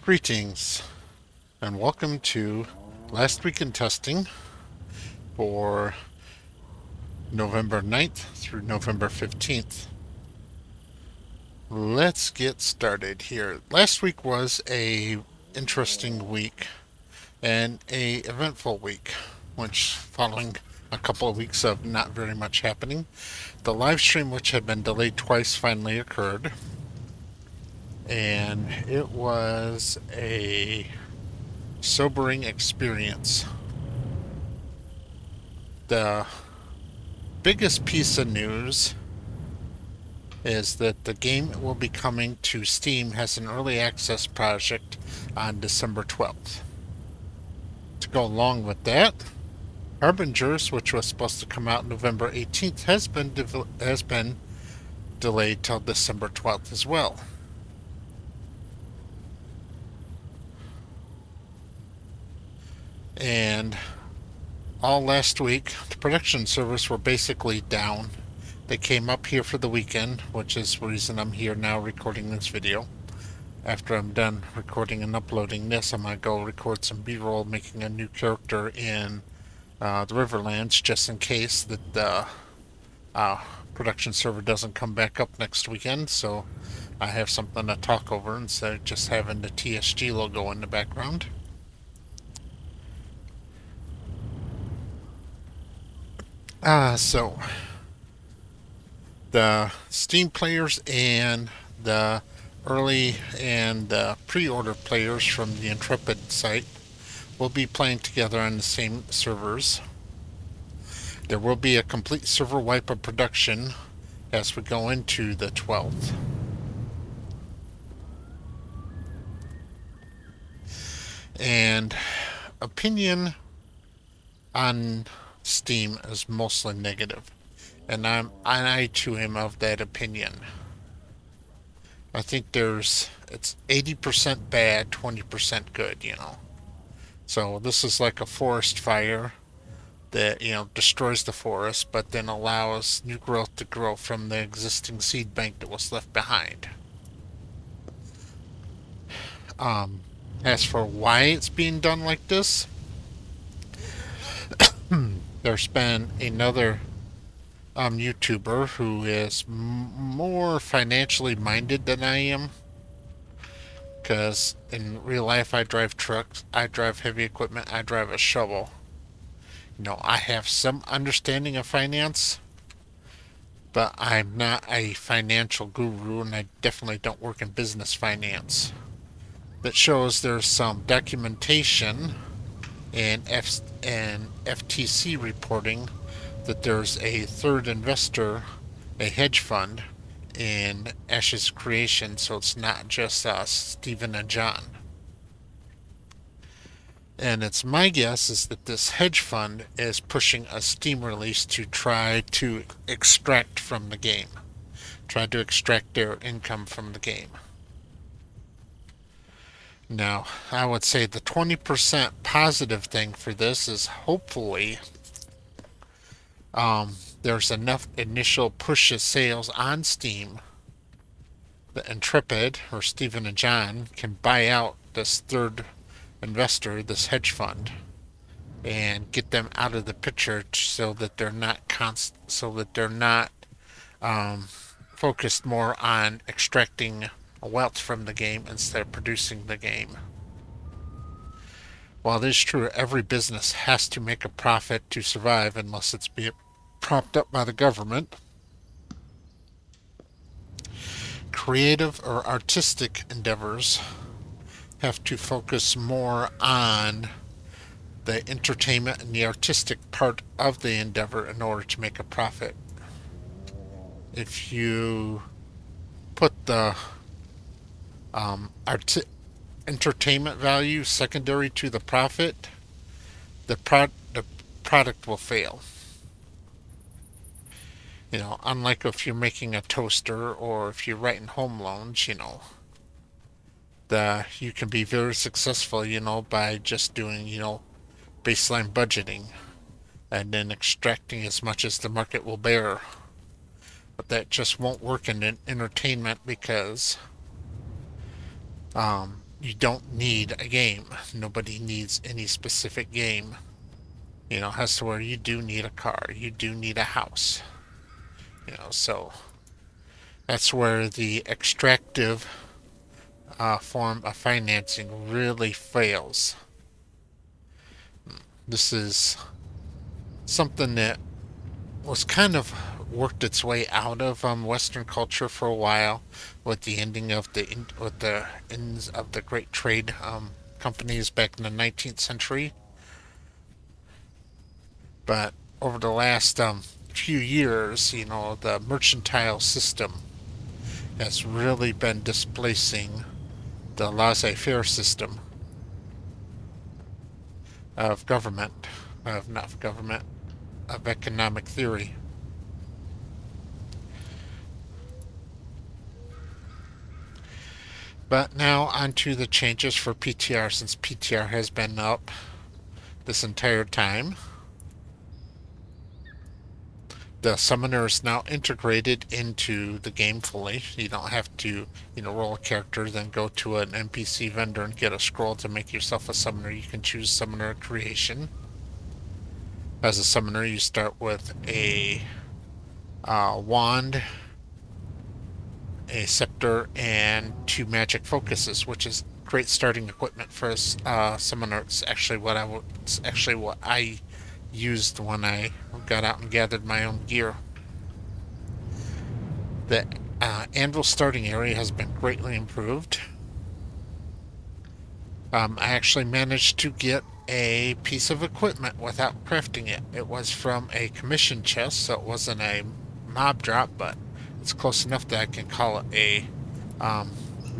Greetings and welcome to Last Week in Testing for November 9th through November 15th. Let's get started here. Last week was a interesting week and a eventful week, which following a couple of weeks of not very much happening, the live stream, which had been delayed twice, finally occurred, and it was a sobering experience. The biggest piece of news is that the game will be coming to Steam as an early access project on December 12th. To go along with that, Harbingers, which was supposed to come out November 18th, has been delayed till December 12th as well. And all last week, the production servers were basically down. They came up here for the weekend, which is the reason I'm here now recording this video. After I'm done recording and uploading this, I'm going to go record some B-roll making a new character in the Riverlands, just in case that the production server doesn't come back up next weekend, so I have something to talk over instead of just having the TSG logo in the background. So the Steam players and the early and pre-order players from the Intrepid site will be playing together on the same servers. There will be a complete server wipe of production as we go into the 12th. And opinion on Steam is mostly negative, and I too am of that opinion. I think it's 80% bad, 20% good. So this is like a forest fire that destroys the forest, but then allows new growth to grow from the existing seed bank that was left behind. As for why it's being done like this, there's been another YouTuber who is more financially minded than I am. Because in real life, I drive trucks, I drive heavy equipment, I drive a shovel. I have some understanding of finance, but I'm not a financial guru, and I definitely don't work in business finance. That shows there's some documentation and FTC reporting that there's a third investor, a hedge fund, in Ash's creation, so it's not just us, Stephen and John. And it's my guess is that this hedge fund is pushing a Steam release to try to extract from the game, try to extract their income from the game. Now, I would say the 20% positive thing for this is hopefully there's enough initial push of sales on Steam that Intrepid or Stephen and John can buy out this third investor, this hedge fund, and get them out of the picture so that they're not focused more on extracting wealth from the game instead of producing the game. While it is true every business has to make a profit to survive unless it's being propped up by the government, creative or artistic endeavors have to focus more on the entertainment and the artistic part of the endeavor in order to make a profit. If you put the entertainment value secondary to the profit, the product will fail. Unlike if you're making a toaster or if you're writing home loans, you can be very successful, by just doing, baseline budgeting and then extracting as much as the market will bear. But that just won't work in entertainment because you don't need a game. Nobody needs any specific game. As to where you do need a car, you do need a house. So that's where the extractive form of financing really fails. This is something that was kind of worked its way out of Western culture for a while, with the ending of the ends of the great trade companies back in the 19th century. But over the last few years, the mercantile system has really been displacing the laissez-faire system of government, of not government, of economic theory. But now onto the changes for PTR, since PTR has been up this entire time. The summoner is now integrated into the game fully. You don't have to, roll a character, then go to an NPC vendor and get a scroll to make yourself a summoner. You can choose summoner creation. As a summoner, you start with a wand, a scepter, and 2 magic focuses, which is great starting equipment for a summoner. It's actually what I used when I got out and gathered my own gear. The anvil starting area has been greatly improved. I actually managed to get a piece of equipment without crafting it. It was from a commission chest, so it wasn't a mob drop, but it's close enough that I can call it a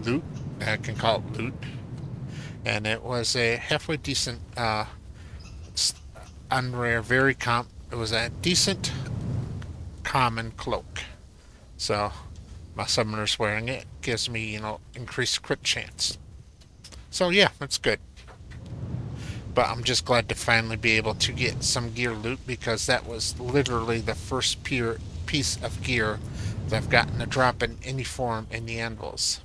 loot. I can call it loot. And it was a halfway decent, unrare, it was a decent common cloak. So my summoner's wearing it, gives me, increased crit chance. So yeah, that's good. But I'm just glad to finally be able to get some gear loot, because that was literally the first piece of gear that I've gotten a drop in any form in the anvils.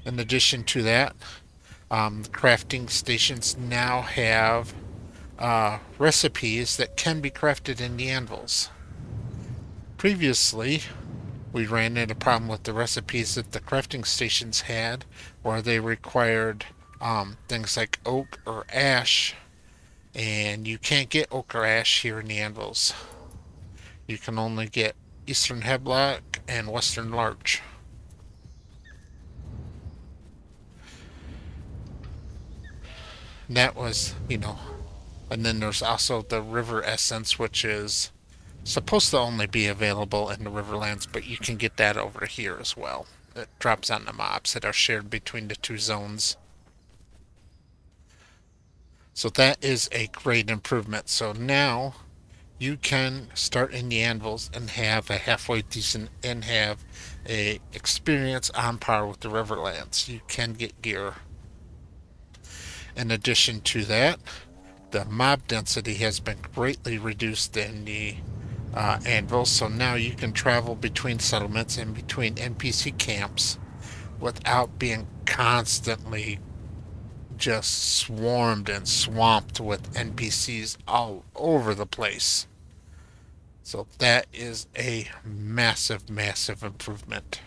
In addition to that, the crafting stations now have recipes that can be crafted in the anvils. Previously, we ran into a problem with the recipes that the crafting stations had, where they required things like oak or ash, and you can't get oak or ash here in the anvils. You can only get eastern hemlock and western larch. And that was, and then there's also the river essence, which is supposed to only be available in the Riverlands, but you can get that over here as well. It drops on the mobs that are shared between the 2 zones. So that is a great improvement. So now you can start in the anvils and have a halfway decent, and have a experience on par with the Riverlands. You can get gear. In addition to that, the mob density has been greatly reduced in the anvils, so now you can travel between settlements and between NPC camps without being constantly just swarmed and swamped with NPCs all over the place. So that is a massive, massive improvement.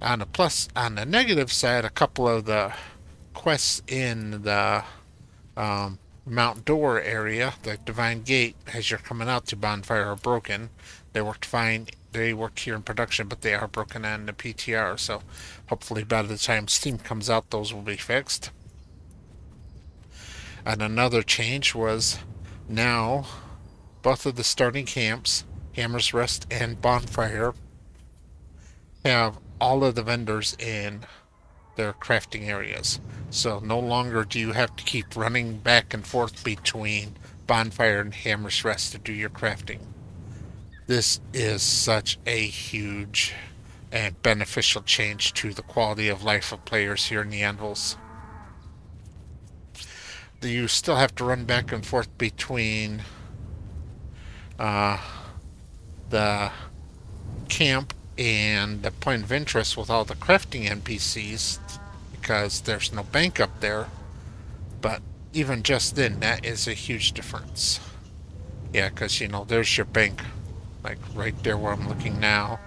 On the negative side, a couple of the quests in the Mount Dor area, the Divine Gate, as you're coming out to Bonfire, are broken. They worked fine. They work here in production, but they are broken on the PTR. So hopefully by the time Steam comes out, those will be fixed. And another change was, now both of the starting camps, Hammer's Rest and Bonfire, have all of the vendors in their crafting areas. So no longer do you have to keep running back and forth between Bonfire and Hammer's Rest to do your crafting. This is such a huge and beneficial change to the quality of life of players here in the Anvils. You still have to run back and forth between the camp and the point of interest with all the crafting NPCs, because there's no bank up there. But even just then, that is a huge difference. Yeah, because, there's your bank, like right there where I'm looking now.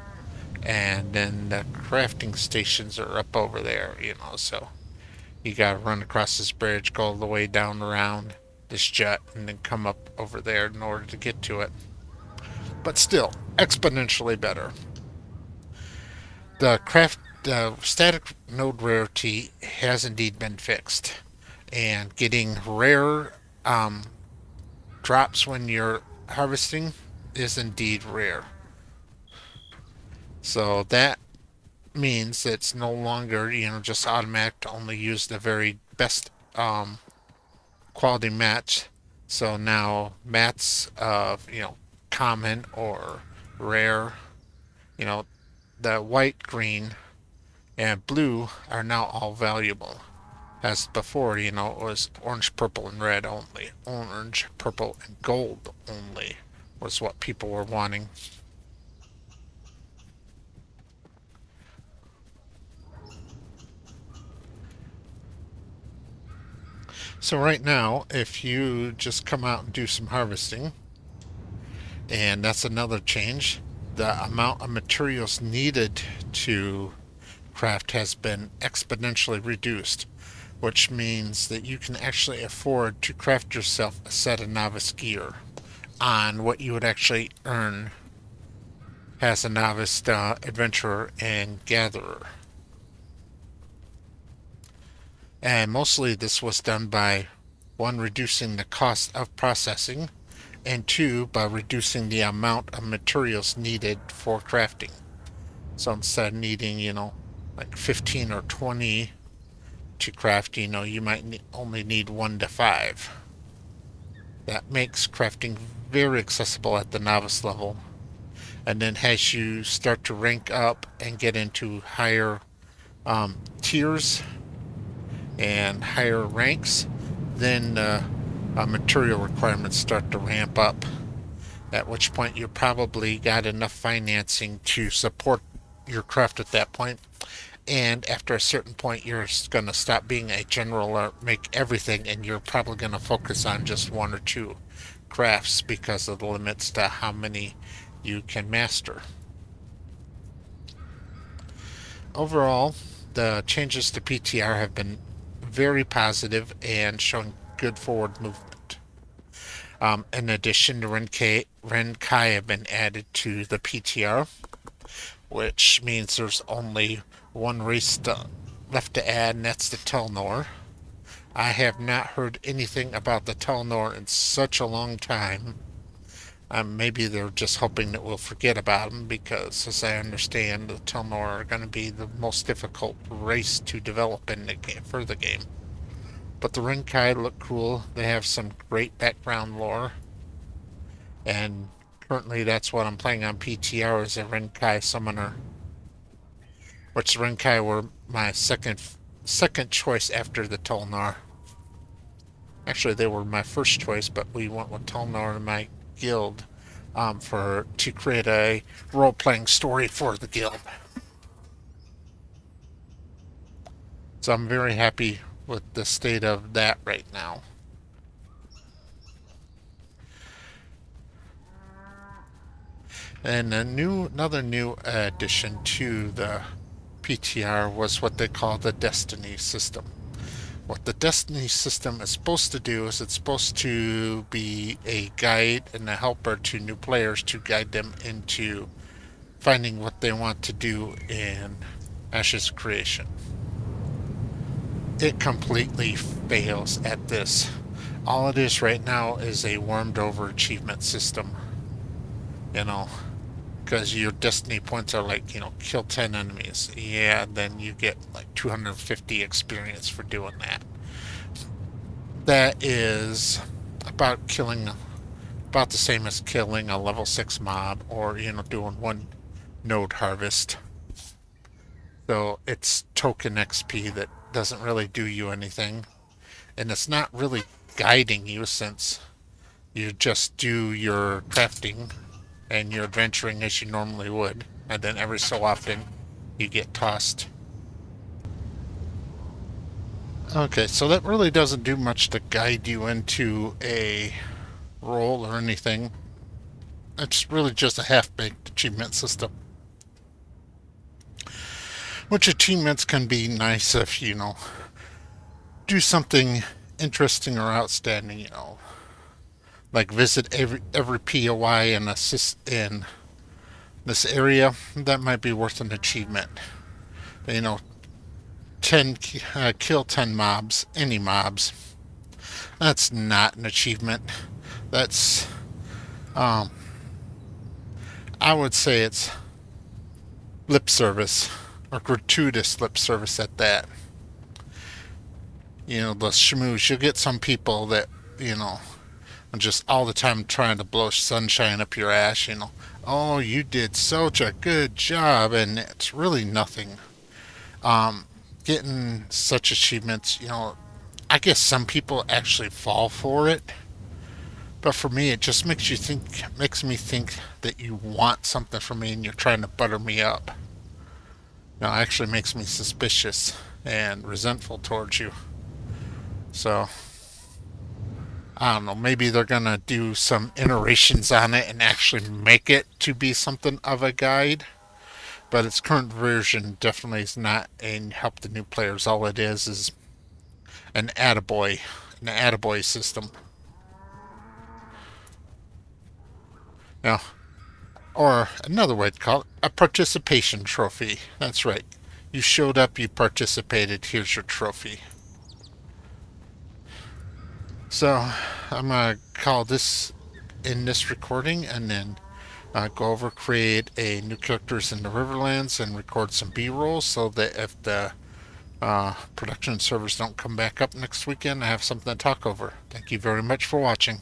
And then the crafting stations are up over there, so you gotta run across this bridge, go all the way down around this jet, and then come up over there in order to get to it. But still, exponentially better. The static node rarity has indeed been fixed, and getting rare drops when you're harvesting is indeed rare. So that means it's no longer, just automatic to only use the very best quality match. So now mats of, common or rare, you know, the white, green, and blue are now all valuable. As before, it was orange, purple, and red only. Orange, purple, and gold only was what people were wanting. So right now, if you just come out and do some harvesting, and that's another change, the amount of materials needed to craft has been exponentially reduced, which means that you can actually afford to craft yourself a set of novice gear on what you would actually earn as a novice adventurer and gatherer. And mostly this was done by one, reducing the cost of processing, and two, by reducing the amount of materials needed for crafting. So instead of needing, like 15 or 20 to craft, you might only need 1 to 5. That makes crafting very accessible at the novice level. And then as you start to rank up and get into higher tiers and higher ranks, then material requirements start to ramp up. At which point you probably got enough financing to support your craft at that point. And after a certain point, you're going to stop being a general or make everything, and you're probably going to focus on just 1 or 2 crafts because of the limits to how many you can master. Overall, the changes to PTR have been very positive and showing good forward movement. In addition, the Renkai have been added to the PTR, which means there's only one race left to add, and that's the Telnor. I have not heard anything about the Telnor in such a long time. Maybe they're just hoping that we'll forget about them because, as I understand, the Telnor are going to be the most difficult race to develop in the game, for the game. But the Renkai look cool. They have some great background lore. And currently that's what I'm playing on PTR as a Renkai summoner. Which Renkai were my second choice after the Tolnar. Actually, they were my first choice, but we went with Tolnar in my guild to create a role-playing story for the guild. So I'm very happy with the state of that right now. And another new addition to the PTR was what they call the Destiny system. What the Destiny system is supposed to do is it's supposed to be a guide and a helper to new players to guide them into finding what they want to do in Ashes Creation. It completely fails at this. All it is right now is a warmed over achievement system. Because your destiny points are like, kill 10 enemies. Yeah, then you get like 250 experience for doing that. That is about the same as killing a level 6 mob or, doing 1 node harvest. So it's token XP that doesn't really do you anything. And it's not really guiding you since you just do your crafting and you're adventuring as you normally would, and then every so often you get tossed. Okay, so that really doesn't do much to guide you into a role or anything. It's really just a half-baked achievement system. Which achievements can be nice if, do something interesting or outstanding, like visit every POI in in this area. That might be worth an achievement. You know, 10 kill 10 mobs, any mobs. That's not an achievement. That's um I would say it's lip service, or gratuitous lip service at that. The schmooze. You'll get some people that, are just all the time trying to blow sunshine up your ass, Oh, you did such a good job, and it's really nothing. Um, Getting such achievements, I guess some people actually fall for it, but for me, it just makes me think that you want something from me and you're trying to butter me up. It actually makes me suspicious and resentful towards you. So I don't know. Maybe they're gonna do some iterations on it and actually make it to be something of a guide. But its current version definitely is not a help the new players. All it is an attaboy, an attaboy system. Now, or another way to call it, a participation trophy. That's right. You showed up, you participated, here's your trophy. So, I'm going to call this in this recording and then go over, create a new characters in the Riverlands and record some B-rolls so that if the production servers don't come back up next weekend, I have something to talk over. Thank you very much for watching.